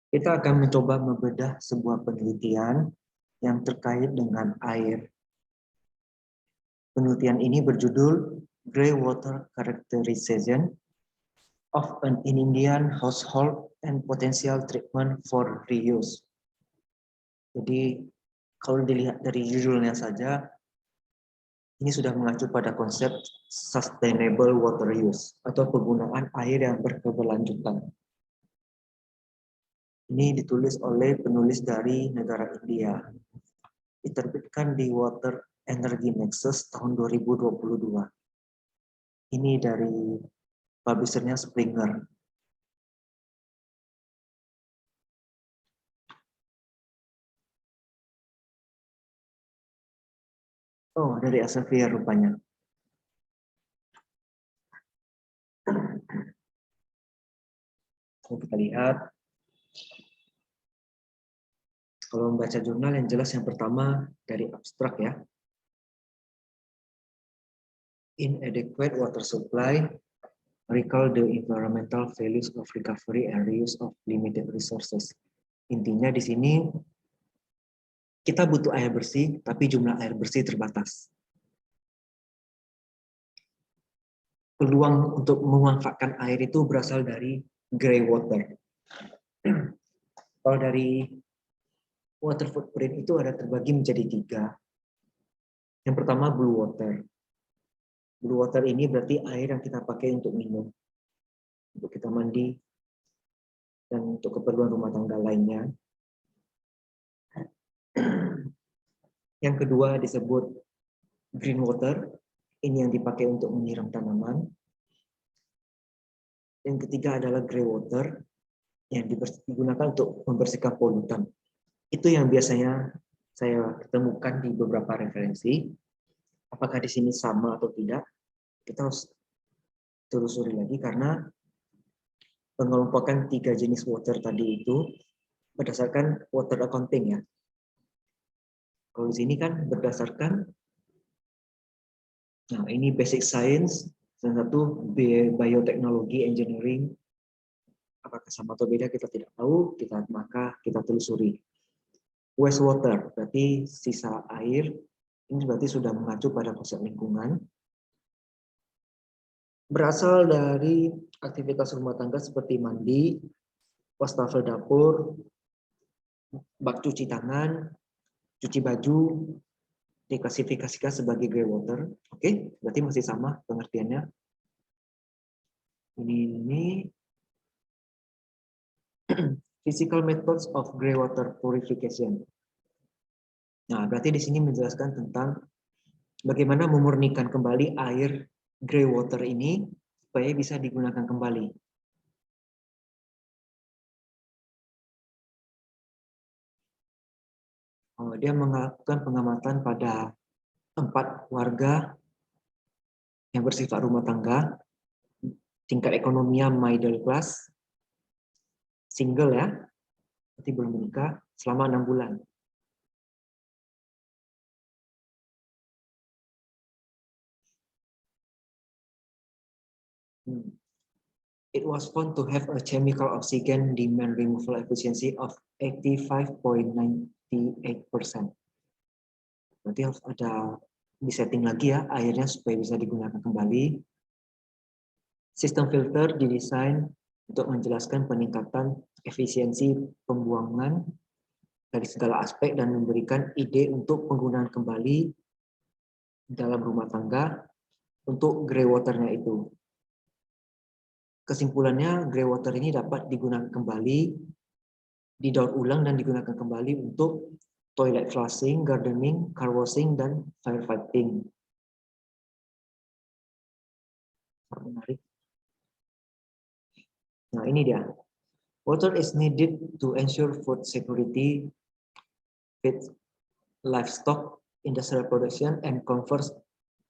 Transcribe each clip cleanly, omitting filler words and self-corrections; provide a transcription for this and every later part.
Kita akan mencoba membedah sebuah penelitian yang terkait dengan air. Penelitian ini berjudul Grey Water Characterization of an Indian Household and Potential Treatment for Reuse. Jadi kalau dilihat dari judulnya saja, ini sudah mengacu pada konsep sustainable water use atau penggunaan air yang berkeberlanjutan. Ini ditulis oleh penulis dari negara India. Diterbitkan di Water Energy Nexus tahun 2022. Ini dari publishernya Springer. Oh, dari Elsevier rupanya. Kita lihat. Kalau membaca jurnal yang jelas yang pertama dari abstrak ya. Inadequate water supply recall the environmental values of recovery and reuse of limited resources. Intinya di sini kita butuh air bersih, tapi jumlah air bersih terbatas. Peluang untuk memanfaatkan air itu berasal dari grey water. Kalau dari water footprint itu ada terbagi menjadi 3. Yang pertama blue water. Blue water ini berarti air yang kita pakai untuk minum, untuk kita mandi, dan untuk keperluan rumah tangga lainnya. Yang kedua disebut green water, ini yang dipakai untuk menyiram tanaman. Yang ketiga adalah grey water, yang digunakan untuk membersihkan polutan. Itu yang biasanya saya temukan di beberapa referensi. Apakah di sini sama atau tidak? Kita harus telusuri lagi karena pengelompokan 3 jenis water tadi itu berdasarkan water accounting ya. Kalau di sini kan berdasarkan, nah ini basic science, dan satu bioteknologi engineering. Apakah sama atau beda kita tidak tahu, maka kita telusuri. Wastewater berarti sisa air, ini berarti sudah mengacu pada konsep lingkungan. Berasal dari aktivitas rumah tangga seperti mandi, wastafel dapur, bak cuci tangan, cuci baju, diklasifikasikan sebagai grey water. Oke, berarti masih sama pengertiannya. Ini physical methods of grey water purification. Nah, berarti di sini menjelaskan tentang bagaimana memurnikan kembali air grey water ini supaya bisa digunakan kembali. Dia melakukan pengamatan pada 4 warga yang bersifat rumah tangga, tingkat ekonominya middle class, single ya, berarti belum menikah, selama 6 bulan. It was found to have a chemical oxygen demand removal efficiency of 85.98%. Berarti harus ada disetting lagi ya airnya supaya bisa digunakan kembali. Sistem filter didesain untuk menjelaskan peningkatan efisiensi pembuangan dari segala aspek dan memberikan ide untuk penggunaan kembali dalam rumah tangga untuk grey water-nya itu. Kesimpulannya, grey water ini dapat digunakan kembali, didaur ulang dan digunakan kembali untuk toilet flushing, gardening, car washing, dan firefighting. Menarik. Nah, ini dia. Water is needed to ensure food security, feed livestock, industrial production, and conserve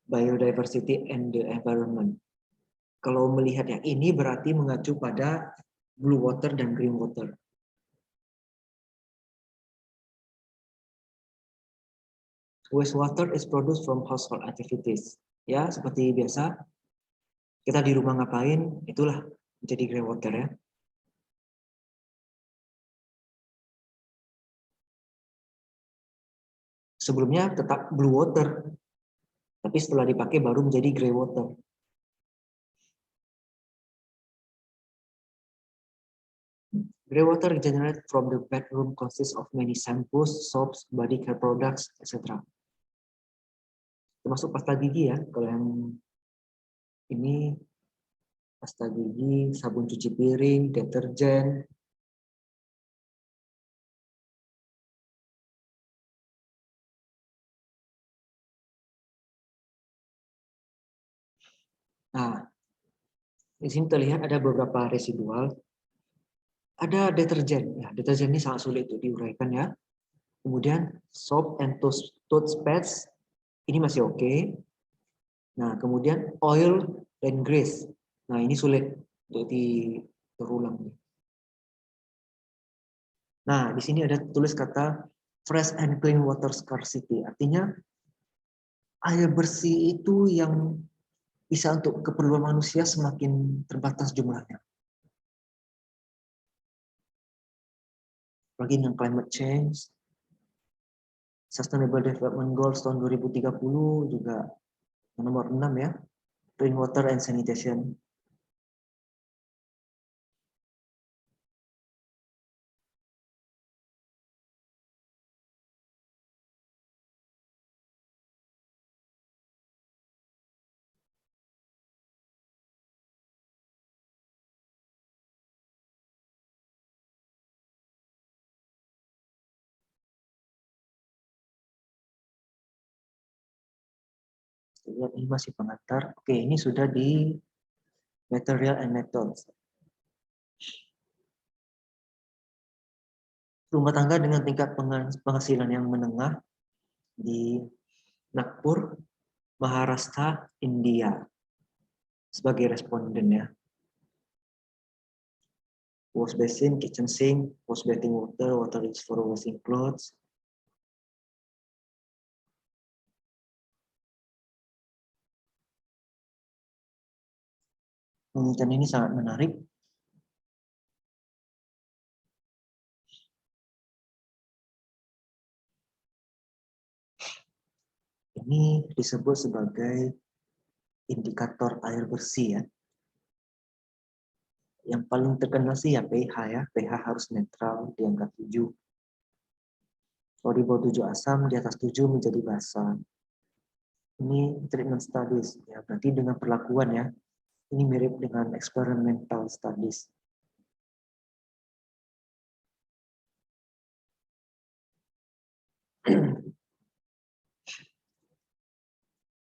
biodiversity and the environment. Kalau melihat yang ini berarti mengacu pada blue water dan green water. Wastewater is produced from household activities. Ya, seperti biasa, kita di rumah ngapain, itulah menjadi grey water ya. Sebelumnya tetap blue water, tapi setelah dipakai baru menjadi gray water. Gray water generated from the bedroom consists of many shampoos, soaps, body care products, etc. Termasuk pasta gigi ya. Kalau yang ini pasta gigi, sabun cuci piring, deterjen. Nah, di sini terlihat ada beberapa residual. Ada deterjen. Ya, deterjen ini sangat sulit untuk diuraikan ya. Kemudian soap and toothpaste ini masih oke. Nah, kemudian oil dan grease. Nah, ini sulit untuk terulang. Nah, di sini ada tulis kata fresh and clean water scarcity. Artinya air bersih itu yang bisa untuk keperluan manusia semakin terbatas jumlahnya. Lagi dengan climate change, Sustainable Development Goals tahun 2030 juga nomor 6 ya, clean water and sanitation. Lihat ini masih pengantar. Oke, ini sudah di material and methods. Rumah tangga dengan tingkat penghasilan yang menengah di Nagpur, Maharashtra, India sebagai responden ya. Wash basin, kitchen sink, wash bathing water, water used for washing clothes. Penelitian ini sangat menarik. Ini disebut sebagai indikator air bersih ya. Yang paling terkenal sih ya pH ya. pH harus netral di angka 7. Kalau di bawah 7 asam, di atas 7 menjadi basa. Ini treatment studies ya, berarti dengan perlakuan ya. Ini mirip dengan experimental studies.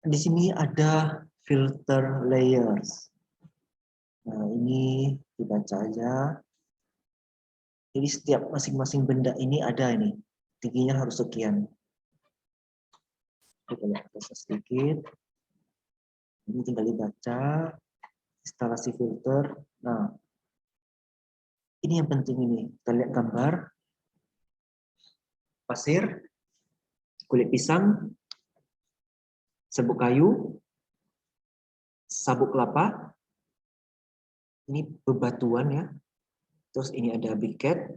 Di sini ada filter layers. Nah, ini dibaca aja. Jadi setiap masing-masing benda ini ada ini. Tingginya harus sekian. Kita lihat sedikit. Ini tinggal dibaca. Instalasi filter. Nah, ini yang penting ini. Kita lihat gambar. Pasir, kulit pisang, serbuk kayu, sabuk kelapa. Ini bebatuan ya. Terus ini ada briquette,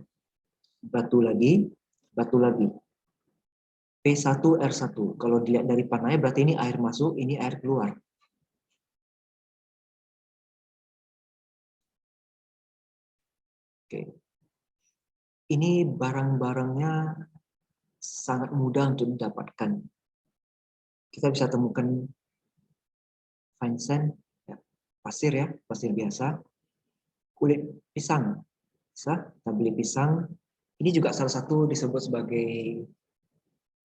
batu lagi, batu lagi. P1R1. Kalau dilihat dari panahnya berarti ini air masuk, ini air keluar. Oke. Ini barang-barangnya sangat mudah untuk didapatkan. Kita bisa temukan fine sand, ya, pasir biasa, kulit pisang, bisa kita beli pisang. Ini juga salah satu disebut sebagai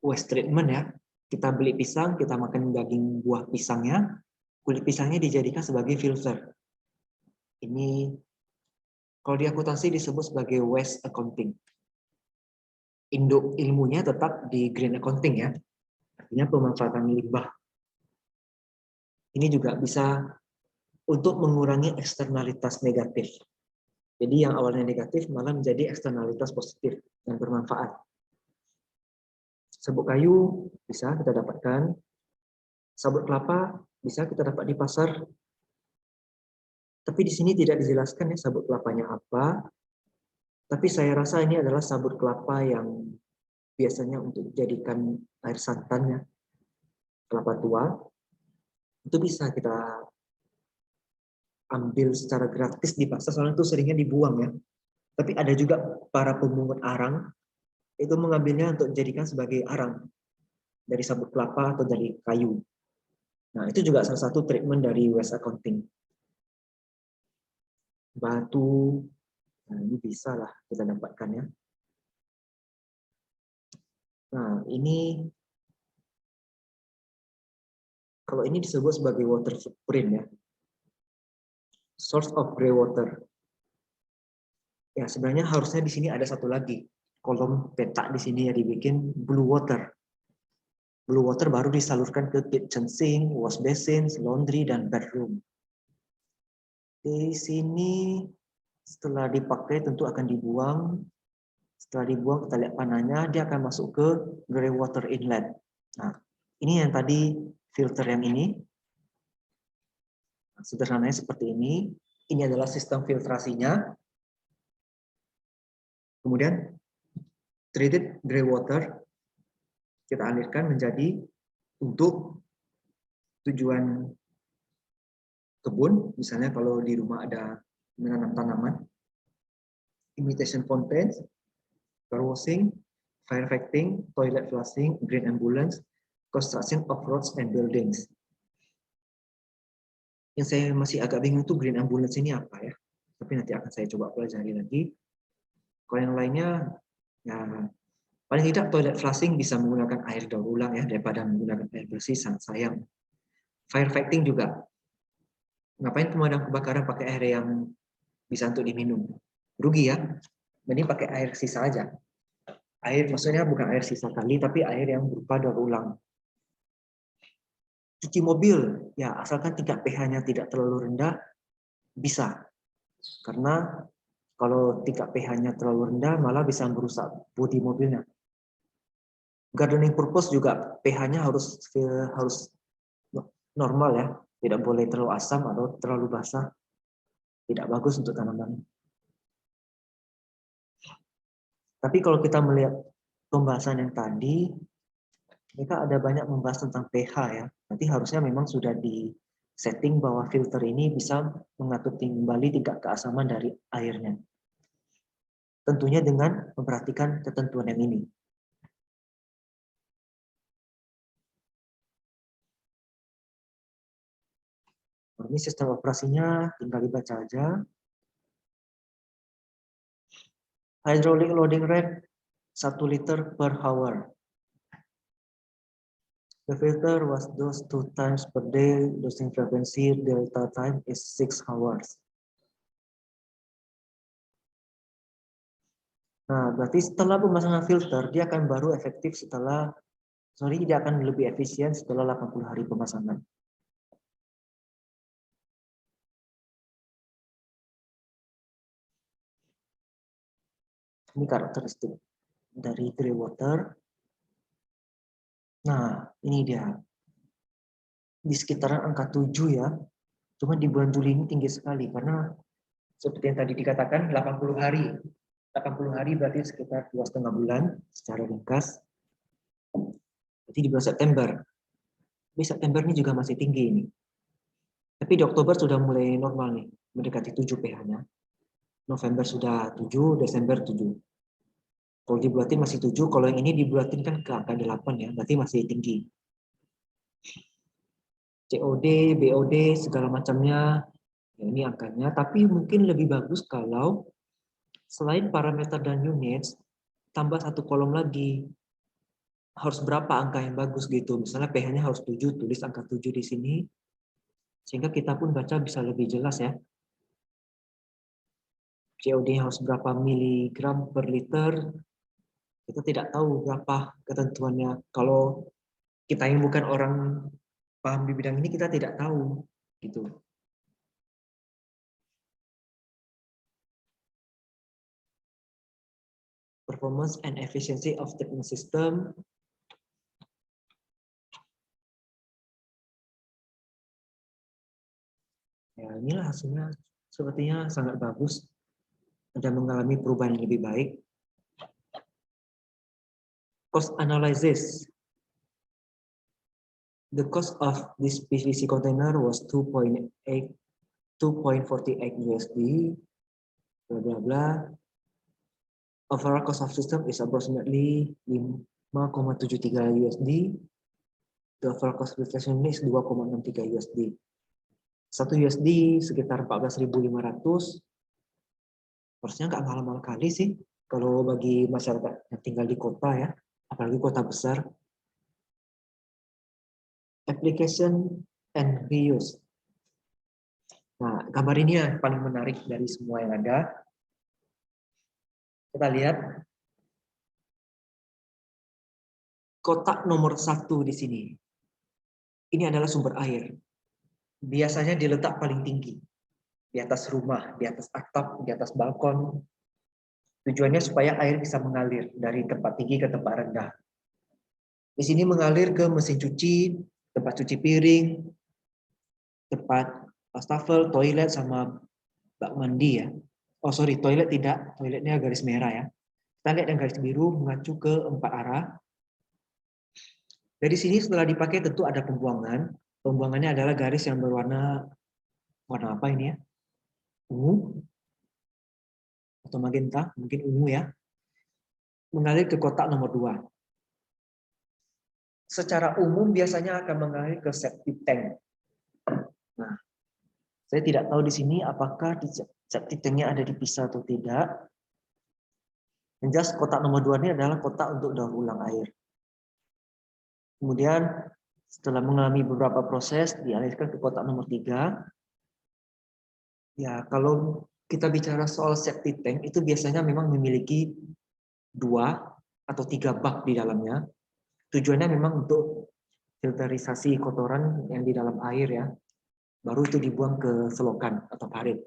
waste treatment ya. Kita beli pisang, kita makan daging buah pisangnya, kulit pisangnya dijadikan sebagai filter. Ini kalau di akuntansi disebut sebagai waste accounting. Induk ilmunya tetap di green accounting ya, artinya pemanfaatan limbah. Ini juga bisa untuk mengurangi eksternalitas negatif. Jadi yang awalnya negatif malah menjadi eksternalitas positif dan bermanfaat. Serbuk kayu bisa kita dapatkan, sabut kelapa bisa kita dapat di pasar. Tapi di sini tidak dijelaskan ya sabut kelapanya apa. Tapi saya rasa ini adalah sabut kelapa yang biasanya untuk dijadikan air santannya kelapa tua, itu bisa kita ambil secara gratis di pasar, soalnya itu seringnya dibuang ya. Tapi ada juga para pemungut arang itu mengambilnya untuk dijadikan sebagai arang dari sabut kelapa atau dari kayu. Nah, itu juga salah satu treatment dari waste accounting. Batu, nah ini bisa lah kita dapatkan ya. Nah, ini kalau ini disebut sebagai water footprint ya. Source of grey water. Ya, sebenarnya harusnya di sini ada satu lagi kolom peta di sini ya, dibikin blue water. Blue water baru disalurkan ke kitchen sink, wash basin, laundry, dan bedroom. Di sini setelah dipakai tentu akan dibuang. Setelah dibuang kita lihat panahnya, dia akan masuk ke grey water inlet. Nah, ini yang tadi filter yang ini. Sederhananya seperti ini. Ini adalah sistem filtrasinya. Kemudian treated grey water kita alirkan menjadi untuk tujuan kebun, misalnya kalau di rumah ada menanam tanaman, imitation fountains, car washing, fire fighting, toilet flushing, green ambulance, construction of roads and buildings. Yang saya masih agak bingung tuh green ambulance ini apa ya, tapi nanti akan saya coba pelajari lagi. Kalau yang lainnya, ya paling tidak toilet flushing bisa menggunakan air daur ulang ya, daripada menggunakan air bersih, sangat sayang. Fire fighting juga, ngapain pemadam kebakaran pakai air yang bisa untuk diminum? Rugi ya, mending pakai air sisa aja. Air maksudnya bukan air sisa kali, tapi air yang berupa daur ulang. Cuci mobil, ya asalkan tingkat pH-nya tidak terlalu rendah, bisa. Karena kalau tingkat pH-nya terlalu rendah, malah bisa merusak bodi mobilnya. Gardening purpose juga pH-nya harus normal ya, tidak boleh terlalu asam atau terlalu basah. Tidak bagus untuk tanaman. Tapi kalau kita melihat pembahasan yang tadi, kita ada banyak membahas tentang pH ya. Nanti harusnya memang sudah di setting bahwa filter ini bisa mengatur kembali tingkat keasaman dari airnya. Tentunya dengan memperhatikan ketentuan yang ini. Ini sistem operasinya tinggal dibaca aja. Hydraulic loading rate 1 liter per hour. The filter was dosed 2 times per day. Dosing frequency delta time is 6 hours. Nah, berarti setelah pemasangan filter, dia akan baru efektif setelah, dia akan lebih efisien setelah 80 hari pemasangan. Ini karakteristik dari grey water. Nah, ini dia. Di sekitaran angka 7 ya. Cuma di bulan Juli ini tinggi sekali, karena seperti yang tadi dikatakan 80 hari. 80 hari berarti sekitar 2,5 bulan secara ringkas. Berarti di bulan September. Tapi September ini juga masih tinggi ini. Tapi di Oktober sudah mulai normal nih, mendekati 7 pH-nya. November sudah 7, Desember 7. Kalau dibulatin masih 7, kalau yang ini dibulatin kan ke angka 8 ya, berarti masih tinggi. COD, BOD, segala macamnya, ya ini angkanya. Tapi mungkin lebih bagus kalau selain parameter dan units, tambah satu kolom lagi. Harus berapa angka yang bagus gitu. Misalnya pH-nya harus 7, tulis angka 7 di sini. Sehingga kita pun baca bisa lebih jelas ya. COD-nya harus berapa miligram per liter. Kita tidak tahu berapa ketentuannya. Kalau kita yang bukan orang paham di bidang ini, kita tidak tahu gitu. Performance and efficiency of treatment system. Ya, inilah hasilnya, sepertinya sangat bagus. Ada mengalami perubahan yang lebih baik. Cost analysis. The cost of this PVC container was 2.48 USD, blah blah blah. Overall cost of system is approximately 5,73 USD. The overall cost replacement is 2,63 USD. 1 USD sekitar 14.500. Harusnya nggak mahal-mahal kali sih kalau bagi masyarakat yang tinggal di kota ya, apalagi kota besar. Application and reuse. Nah, gambar ini yang paling menarik dari semua yang ada. Kita lihat kotak nomor 1 di sini. Ini adalah sumber air. Biasanya diletak paling tinggi, di atas rumah, di atas atap, di atas balkon. Tujuannya supaya air bisa mengalir dari tempat tinggi ke tempat rendah. Di sini mengalir ke mesin cuci, tempat cuci piring, tempat wastafel, toilet, sama bak mandi ya. Oh sorry, toilet tidak, toiletnya garis merah ya. Kita lihat yang garis biru mengacu ke 4 arah. Dari sini setelah dipakai tentu ada pembuangan. Pembuangannya adalah garis yang berwarna apa ini ya? Ungu atau magenta, mungkin ungu ya. Mengalir ke kotak nomor 2. Secara umum biasanya akan mengalir ke septic tank. Nah, saya tidak tahu di sini apakah di septic tanknya ada dipisah atau tidak. Yang jelas kotak nomor 2 ini adalah kotak untuk daur ulang air. Kemudian setelah mengalami beberapa proses dialirkan ke kotak nomor 3. Ya, kalau kita bicara soal septic tank itu biasanya memang memiliki 2 atau 3 bak di dalamnya. Tujuannya memang untuk filterisasi kotoran yang di dalam air ya. Baru itu dibuang ke selokan atau parit.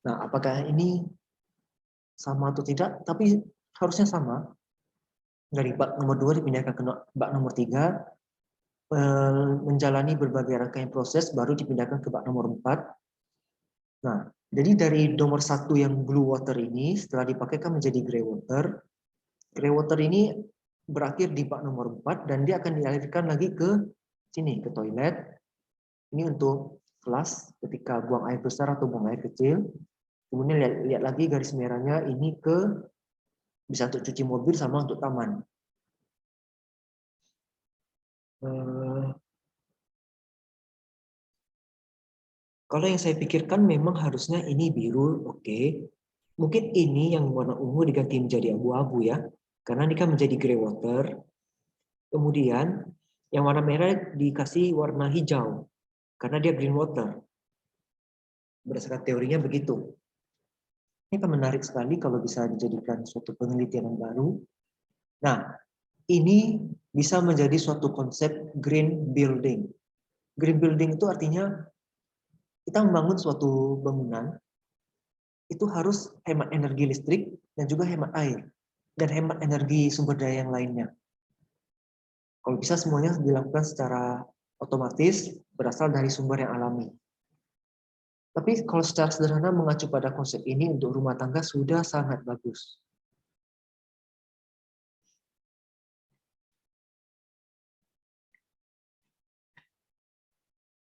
Nah, apakah ini sama atau tidak? Tapi harusnya sama. Dari bak nomor 2 dipindahkan ke bak nomor 3, menjalani berbagai rangkaian proses, baru dipindahkan ke bak nomor 4. Nah, jadi dari nomor 1 yang blue water ini, setelah dipakai kan menjadi grey water. Grey water ini berakhir di bak nomor 4, dan dia akan dialirkan lagi ke sini, ke toilet. Ini untuk flush ketika buang air besar atau buang air kecil. Kemudian lihat lagi garis merahnya, ini bisa untuk cuci mobil sama untuk taman. Kalau yang saya pikirkan memang harusnya ini biru, oke. Mungkin ini yang warna ungu diganti menjadi abu-abu ya, karena ini kan menjadi grey water. Kemudian yang warna merah dikasih warna hijau, karena dia green water. Berdasarkan teorinya begitu. Ini kan menarik sekali kalau bisa dijadikan suatu penelitian yang baru. Nah, ini bisa menjadi suatu konsep green building. Green building itu artinya kita membangun suatu bangunan, itu harus hemat energi listrik dan juga hemat air, dan hemat energi sumber daya yang lainnya. Kalau bisa semuanya dilakukan secara otomatis berasal dari sumber yang alami. Tapi kalau secara sederhana mengacu pada konsep ini untuk rumah tangga sudah sangat bagus.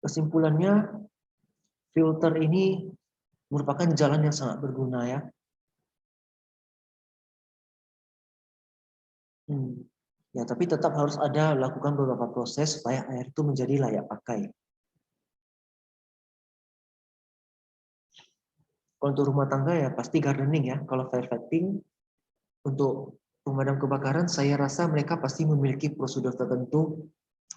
Kesimpulannya, filter ini merupakan jalan yang sangat berguna ya. Ya, tapi tetap harus ada lakukan beberapa proses supaya air itu menjadi layak pakai. Kalau untuk rumah tangga ya pasti gardening ya. Kalau firefighting untuk pemadam kebakaran, saya rasa mereka pasti memiliki prosedur tertentu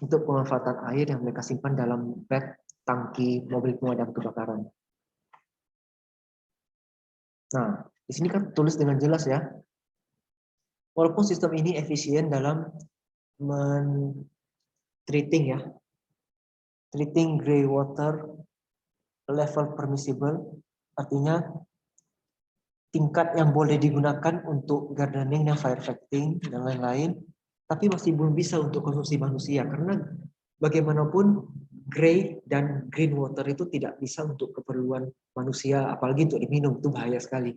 untuk pemanfaatan air yang mereka simpan dalam bag, tangki, mobil pemadam kebakaran. Nah, di sini kan tulis dengan jelas ya. Walaupun sistem ini efisien dalam treating ya, treating grey water level permissible, artinya tingkat yang boleh digunakan untuk gardening dan firefighting dan lain-lain, tapi masih belum bisa untuk konsumsi manusia karena bagaimanapun grey dan green water itu tidak bisa untuk keperluan manusia, apalagi untuk diminum, itu bahaya sekali.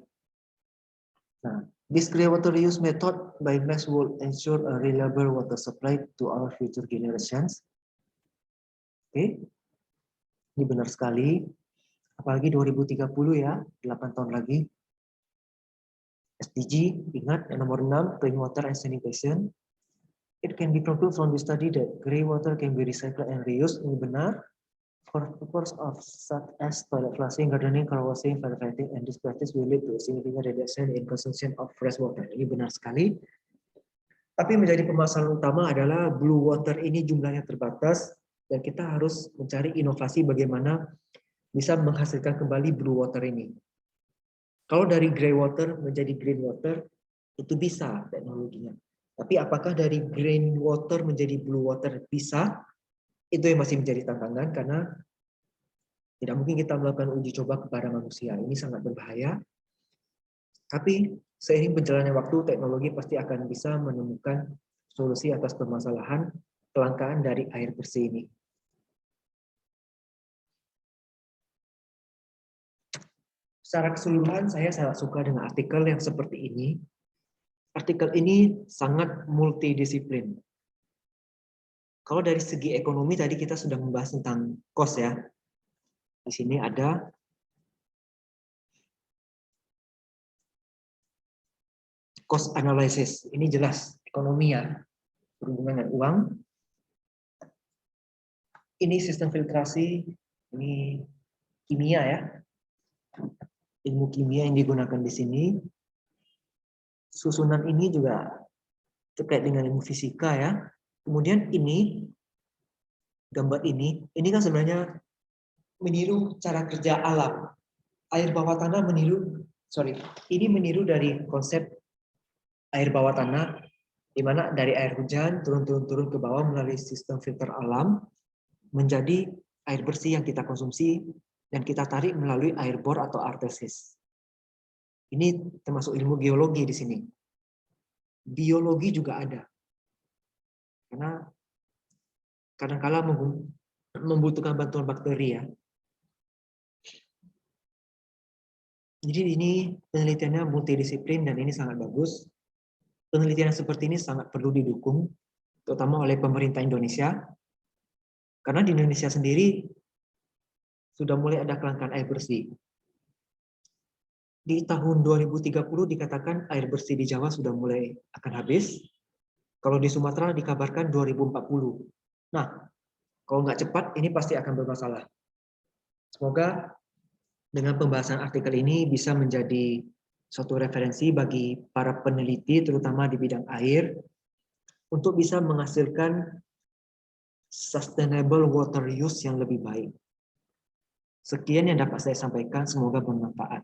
Nah, This grey-water reuse method by Mass will ensure a reliable water supply to our future generations. Oke, ini benar sekali. Apalagi 2030 ya, 8 tahun lagi. SDG, ingat yang nomor 6, clean water and sanitation. It can be concluded from the study that grey water can be recycled and reused. Ini benar. For purpose of such as toilet flushing, gardening, car washing, firefighting, and this practice will lead to a significant reduction in consumption of fresh water. Ini benar sekali. Tapi menjadi permasalahan utama adalah blue water ini jumlahnya terbatas dan kita harus mencari inovasi bagaimana bisa menghasilkan kembali blue water ini. Kalau dari grey water menjadi green water itu bisa teknologinya. Tapi apakah dari green water menjadi blue water bisa? Itu yang masih menjadi tantangan karena tidak mungkin kita melakukan uji coba kepada manusia. Ini sangat berbahaya. Tapi seiring berjalannya waktu, teknologi pasti akan bisa menemukan solusi atas permasalahan kelangkaan dari air bersih ini. Secara keseluruhan saya sangat suka dengan artikel yang seperti ini. Artikel ini sangat multidisiplin. Kalau dari segi ekonomi tadi kita sudah membahas tentang cost ya. Di sini ada cost analysis. Ini jelas ekonomi ya, berhubungan dengan uang. Ini sistem filtrasi, ini kimia ya. Ilmu kimia yang digunakan di sini. Susunan ini juga terkait dengan ilmu fisika ya. Kemudian ini, gambar ini kan sebenarnya meniru cara kerja alam. Air bawah tanah ini meniru dari konsep air bawah tanah, di mana dari air hujan turun ke bawah melalui sistem filter alam, menjadi air bersih yang kita konsumsi dan kita tarik melalui air bor atau artesis. Ini termasuk ilmu geologi di sini. Biologi juga ada. Karena kadang-kala membutuhkan bantuan bakteri ya. Jadi ini penelitiannya multidisiplin dan ini sangat bagus. Penelitian seperti ini sangat perlu didukung, terutama oleh pemerintah Indonesia. Karena di Indonesia sendiri sudah mulai ada kelangkaan air bersih. Di tahun 2030 dikatakan air bersih di Jawa sudah mulai akan habis. Kalau di Sumatera dikabarkan 2040. Nah, kalau nggak cepat ini pasti akan bermasalah. Semoga dengan pembahasan artikel ini bisa menjadi suatu referensi bagi para peneliti, terutama di bidang air, untuk bisa menghasilkan sustainable water use yang lebih baik. Sekian yang dapat saya sampaikan, semoga bermanfaat.